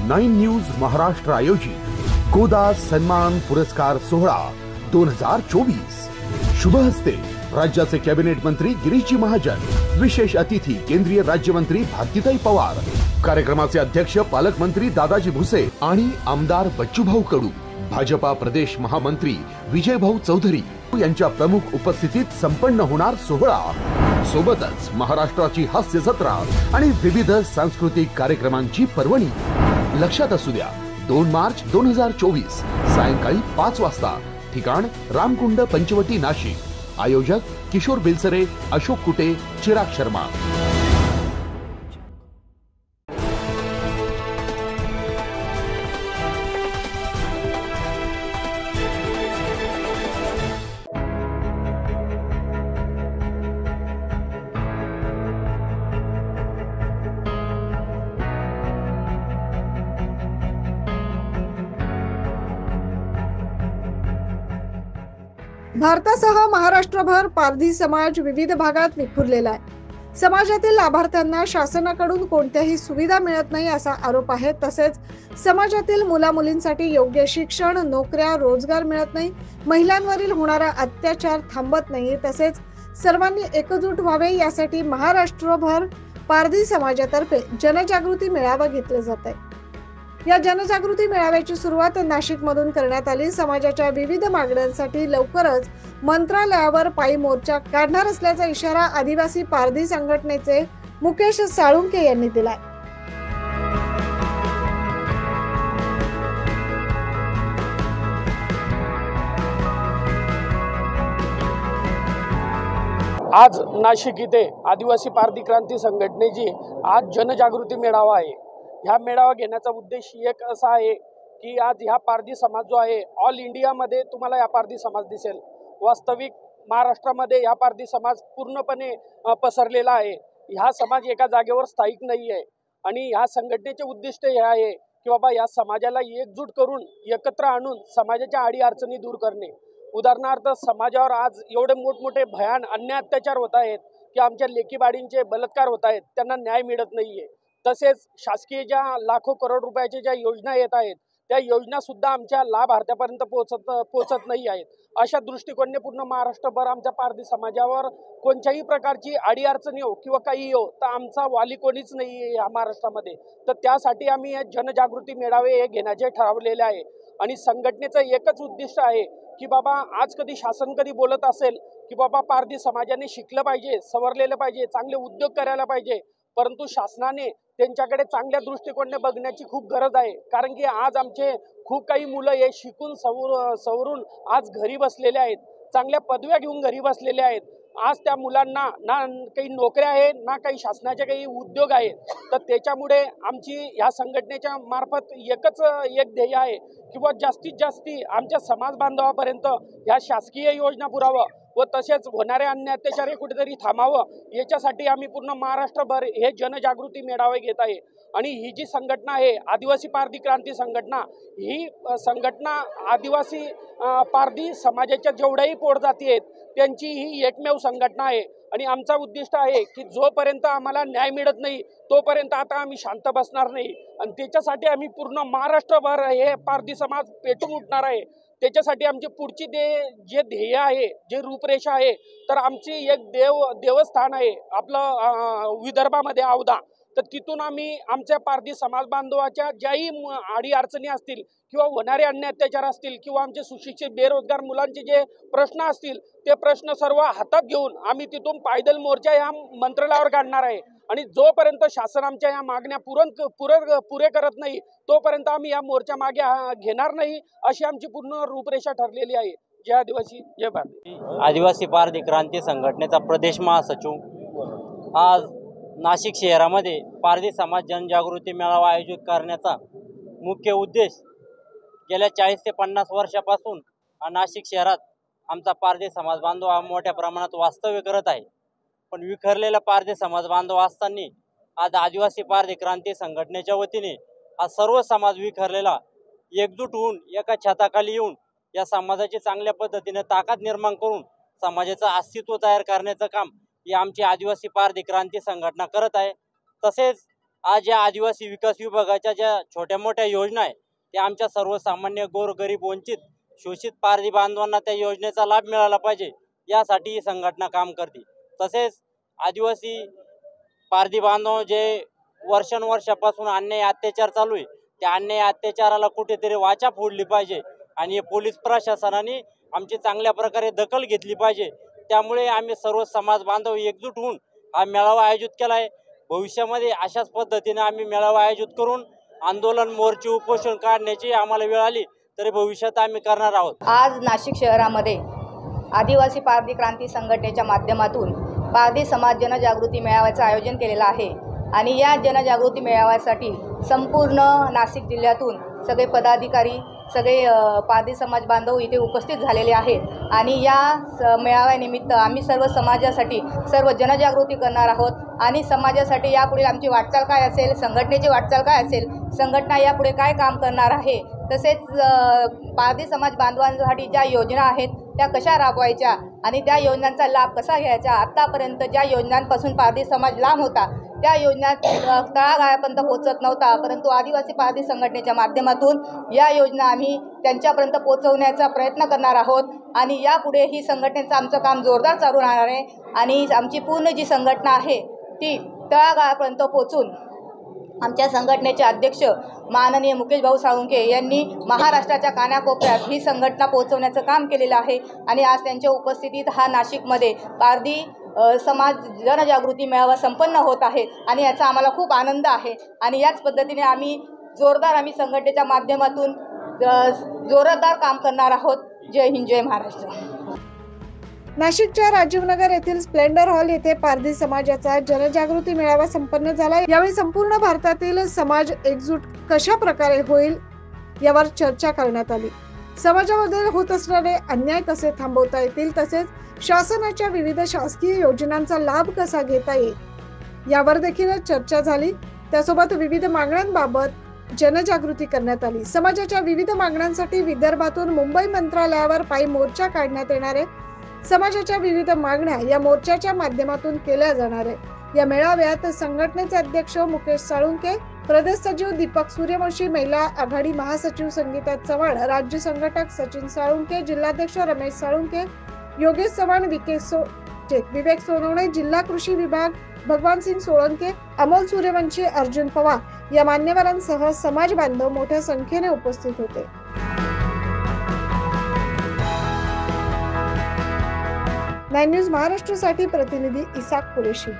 9 news Maharashtra आयोजित गोदा सन्मान पुरस्कार सोहळा 2024 शुभ हस्ते राज्याचे कॅबिनेट मंत्री गिरीशजी महाजन, विशेष अतिथी केंद्रीय राज्यमंत्री भारतीताई पवार, कार्यक्रमाचे अध्यक्ष पालकमंत्री दादाजी भुसे आणि आमदार बच्चूभाऊ कडू, भाजपा प्रदेश महामंत्री विजयभाऊ चौधरी यांच्या प्रमुख उपस्थितीत संपन्न होणार सोहळा। सोबतच महाराष्ट्राची हास्य जत्रा आणि विविध सांस्कृतिक कार्यक्रमांची पर्वणी। लक्षात असू द्या, 2 मार्च 2024 सायंकाळी 5 वाजता, ठिकाण रामकुंड पंचवटी नाशिक। आयोजक किशोर बिलसरे, अशोक कुटे, चिराग शर्मा। भारतासह महाराष्ट्रभर पारधी समाज विविध भागात विखुरलेला आहे। समाजातील लाभार्थ्यांना शासनाकडून कोणत्याही सुविधा मिळत नाही असा आरोप आहे। तसेच समाजातील मुलामुलींसाठी योग्य शिक्षण, नोकऱ्या, रोजगार मिळत नाही, महिलांवरील होणारा अत्याचार थांबत नाही। तसेच सर्वांनी एकजूट व्हावे यासाठी महाराष्ट्रभर पारधी समाजातर्फे जनजागृती मेळावा घेतला जात आहे। या जनजागृती मेळाव्याची सुरुवात नाशिक मधून करण्यात आली। समाजाच्या विविध मागण्यांसाठी लवकरच मंत्रालयावर पायी मोर्चा काढणार असल्याचा इशारा आदिवासी पारधी संघटनेचे मुकेश साळुंके यांनी दिलाय। आज नाशिक इथे आदिवासी पारधी क्रांती संघटनेची आज जनजागृती मेळावा आहे। ह्या मेळावा घेण्याचा उद्देश एक असा आहे की आज ह्या पारधी समाज जो आहे, ऑल इंडियामध्ये तुम्हाला या पारधी समाज दिसेल। वास्तविक महाराष्ट्रामध्ये ह्या पारधी समाज पूर्णपणे पसरलेला आहे। ह्या समाज एका जागेवर स्थायिक नाही आहे आणि ह्या संघटनेचे उद्दिष्ट हे आहे की बाबा या समाजाला एकजूट करून एकत्र आणून समाजाच्या अडी अडचणी दूर करणे। उदाहरणार्थ, समाजावर आज एवढे मोठमोठे भयान अन्याय अत्याचार होत आहेत की आमच्या लेकीबाळींचे बलात्कार होत आहेत, त्यांना न्याय मिळत नाहीये। तसेच शासकीय ज्या लाखो करोड रुपयाच्या ज्या योजना येत आहेत त्या योजना सुद्धा आमच्या लाभार्थ्यापर्यंत पोहोचत नाही आहेत। अशा दृष्टिकोनाने पूर्ण महाराष्ट्रभर आमच्या पारधी समाजावर कोणत्याही प्रकारची अडीअडचणी हो किंवा काही हो तर आमचा वाली कोणीच नाही आहे या महाराष्ट्रामध्ये। तर त्यासाठी आम्ही हे जनजागृती मेळावे हे घेण्याचे ठरवलेले आहे आणि संघटनेचं एकच उद्दिष्ट आहे की बाबा आज कधी शासन कधी बोलत असेल की बाबा पारधी समाजाने शिकलं पाहिजे, सवरलेलं पाहिजे, चांगले उद्योग करायला पाहिजे, परंतु शासनाने त्यांच्याकडे चांगल्या दृष्टिकोनाने बघण्याची खूप गरज आहे। कारण की आज आमचे खूप काही मुलं हे शिकून सवरून आज घरी बसलेले आहेत, चांगल्या पदव्या घेऊन घरी बसलेले आहेत। आज त्या मुलांना ना काही नोकऱ्या आहेत ना काही शासनाचे काही उद्योग आहेत। तर त्याच्यामुळे आमची ह्या संघटनेच्या मार्फत एक ध्येय आहे की बुवा जास्तीत जास्त आमच्या समाज बांधवापर्यंत ह्या शासकीय योजना पुरावं व तसेच होणारे अन्याय अत्याचार हे कुठेतरी थांबावं, याच्यासाठी आम्ही पूर्ण महाराष्ट्रभर हे जनजागृती मेळावे घेत आहे। आणि ही जी संघटना आहे आदिवासी पारधी क्रांती संघटना, ही संघटना आदिवासी पारधी समाजाच्या जेवढ्याही पोटजाती आहेत त्यांची ही एकमेव संघटना आहे। आणि आमचा उद्दिष्ट आहे की जोपर्यंत आम्हाला न्याय मिळत नाही तोपर्यंत आता आम्ही शांत बसणार नाही आणि त्याच्यासाठी आम्ही पूर्ण महाराष्ट्रभर हे पारधी समाज पेटून उठणार आहे। त्याच्यासाठी आमची पुढची जे ध्येय आहे, जे रूपरेषा आहे, तर आमची एक देवस्थान आहे आपलं विदर्भामध्ये औदा। तर तिथून आम्ही आमच्या पारधी समाज बांधवाच्या ज्याही अडी अडचणी असतील किंवा होणारे अन्याय अत्याचार असतील किंवा आमचे सुशिक्षित बेरोजगार मुलांचे जे प्रश्न असतील ते प्रश्न सर्व हातात घेऊन आम्ही तिथून पायदल मोर्चा या मंत्रालयावर काढणार आहे। आणि जोपर्यंत शासन आमच्या या मागण्या पुरे करत नाही तोपर्यंत आम्ही या मोर्चा मागे घेणार नाही, अशी आमची पूर्ण रूपरेषा ठरलेली आहे। जय आदिवासी, जय भारत। आदिवासी पारधी क्रांती संघटनेचा प्रदेश महासचिव आज नाशिक शहरामध्ये पारधी समाज जनजागृती मेळावा आयोजित करण्याचा मुख्य उद्देश गेल्या 40 ते 50 वर्षापासून नाशिक शहरात आमचा पारधी समाज बांधव हा मोठ्या प्रमाणात वास्तव्य करत आहे। पण विखरलेला पारधी समाज बांधव असताना आज आदिवासी पारधी क्रांती संघटनेच्या वतीने हा सर्व समाज विखरलेला एकजूट होऊन एका छताखाली येऊन या समाजाची चांगल्या पद्धतीने ताकद निर्माण करून समाजाचं अस्तित्व तयार करण्याचं काम ही आमची आदिवासी पारधी क्रांती संघटना करत आहे। तसेच आज या आदिवासी विकास विभागाच्या ज्या छोट्या मोठ्या योजना आहे त्या आमच्या सर्वसामान्य गोरगरीब वंचित शोषित पारधी बांधवांना त्या योजनेचा लाभ मिळाला पाहिजे यासाठी ही संघटना काम करते। तसेच आदिवासी पारधी बांधव जे वर्षानुवर्षापासून अन्याय अत्याचार चालू आहे त्या अन्याय अत्याचाराला कुठेतरी वाचा फोडली पाहिजे आणि पोलीस प्रशासनाने आमची चांगल्या प्रकारे दखल घेतली पाहिजे। त्यामुळे आम्ही सर्व समाज बांधव एकजूट होऊन हा मेळावा आयोजित केला आहे। भविष्यामध्ये अशाच पद्धतीने आम्ही मेळावा आयोजित करून आंदोलन मोर्चे उपोषण काढण्याची आम्हाला वेळ आली तरी भविष्यात आम्ही करणार आहोत। आज नाशिक शहरामध्ये आदिवासी पारधी क्रांती संघटनेच्या माध्यमातून पारधी समाज जनजागृती मेळाव्याचं आयोजन केलेलं आहे आणि या जनजागृती मेळाव्यासाठी संपूर्ण नाशिक जिल्ह्यातून सगळे पदाधिकारी सगळे पारधी समाज बांधव इथे उपस्थित झालेले आहेत आणि या मेळाव्यानिमित्त आम्ही सर्व समाजासाठी सर्व जनजागृती करणार आहोत आणि समाजासाठी यापुढे आमची वाटचाल काय असेल, संघटनेची वाटचाल काय असेल, संघटना यापुढे काय काम करणार आहे, तसेच पारधी समाज बांधवांसाठी ज्या योजना आहेत त्या कशा राबवायच्या आणि त्या योजनांचा लाभ कसा घ्यायचा। आत्तापर्यंत ज्या योजनांपासून पारधी समाज लांब होता त्या योजना तळागाळापर्यंत पोहोचत नव्हता, परंतु आदिवासी पारधी संघटनेच्या माध्यमातून या योजना आम्ही त्यांच्यापर्यंत पोहोचवण्याचा प्रयत्न करणार आहोत आणि यापुढे ही संघटनेचं आमचं काम जोरदार चालू राहणार आहे आणि आमची पूर्ण जी संघटना आहे ती तळागाळापर्यंत पोहोचून आमच्या संघटनेचे अध्यक्ष माननीय मुकेश भाऊ साळुंखे यांनी महाराष्ट्राच्या कानाकोपऱ्यात ही संघटना पोहोचवण्याचं काम केलेलं आहे आणि आज त्यांच्या उपस्थितीत हा नाशिकमध्ये पारधी समाज जनजागृती मेळावा संपन्न होत आहे आणि याचा आम्हाला खूप आनंद आहे आणि याच पद्धतीने आम्ही संघटनेच्या माध्यमातून जोरदार काम करणार आहोत। जय हिंद, जय महाराष्ट्र। नाशिकच्या राजीवनगर येथील स्प्लेंडर हॉल येथे पारधी समाजाचा जनजागृती मेळावा संपन्न झाला। यावेळी संपूर्ण भारतातील समाज एकजूट कशा प्रकारे होईल यावर चर्चा करण्यात आली। समाजामध्ये होत असणारे अन्याय कसे थांबवता येतील तसेच शासनाच्या विविध शासकीय योजनांचा लाभ कसा घेता येईल यावर देखील चर्चा झाली। त्यासोबत विविध मागण्यांबाबत जनजागृती करण्यात आली। समाजाच्या विविध मागण्यांसाठी विदर्भातून मुंबई मंत्रालयावर पायी मोर्चा काढण्यात येणार आहे। समाजाच्या विविध मागण्या या मोर्चाच्या माध्यमातून केल्या जाणार आहे। या मेळाव्यात संघटनेचे अध्यक्ष मुकेश साळुंखे, प्रदेश सचिव दीपक सूर्यवंशी, महिला आघाडी महासचिव संगीता चव्हाण, राज्य संघटक सचिन साळुंखे, जिल्हाध्यक्ष रमेश साळुंखे, योगेश चव्हाण, विवेक सोनवणे, जिल्हा कृषी विभाग भगवान सिंग सोळंके, अमोल सूर्यवंशी, अर्जुन पवार या मान्यवरांसह समाज बांधव मोठ्या संख्येने उपस्थित होते। 9 न्यूज महाराष्ट्रासाठी प्रतिनिधी इसाक कुरेशी।